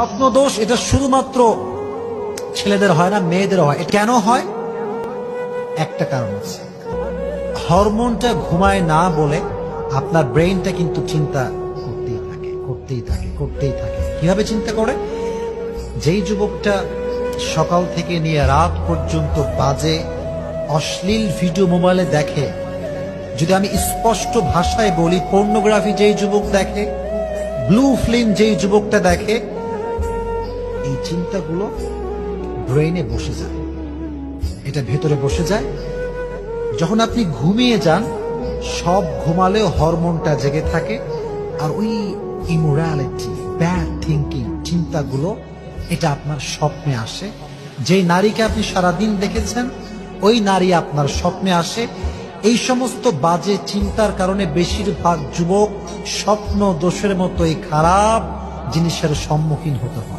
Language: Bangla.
স্বপ্ন দোষ এটা শুধুমাত্র ছেলেদের হয় না, মেয়েদের হয়। এটা কেন হয়? একটা কারণ আছে, হরমোনটা ঘুমায় না বলে আপনার ব্রেইনটা কিন্তু চিন্তা করতেই থাকে। কিভাবে চিন্তা করে? যেই যুবকটা সকাল থেকে নিয়ে রাত পর্যন্ত বাজে অশ্লীল ভিডিও মোবাইলে দেখে, যদি আমি স্পষ্ট ভাষায় বলি, পর্নোগ্রাফি যেই যুবক দেখে, ব্লু ফিল্ম যেই যুবকটা দেখে, এই চিন্তাগুলো ব্রেইনে বসে যায়, এটা ভেতরে বসে যায়। যখন আপনি ঘুমিয়ে যান, সব ঘুমালেও হরমোনটা জেগে থাকে, আর ওই ইমোরালিটি, ব্যাড থিঙ্কিং, চিন্তাগুলো এটা আপনার স্বপ্নে আসে। যেই নারীকে আপনি সারাদিন দেখেছেন, ওই নারী আপনার স্বপ্নে আসে। এই সমস্ত বাজে চিন্তার কারণে বেশিরভাগ যুবক স্বপ্ন দোষের মতো এই খারাপ জিনিসের সম্মুখীন হতে হয়।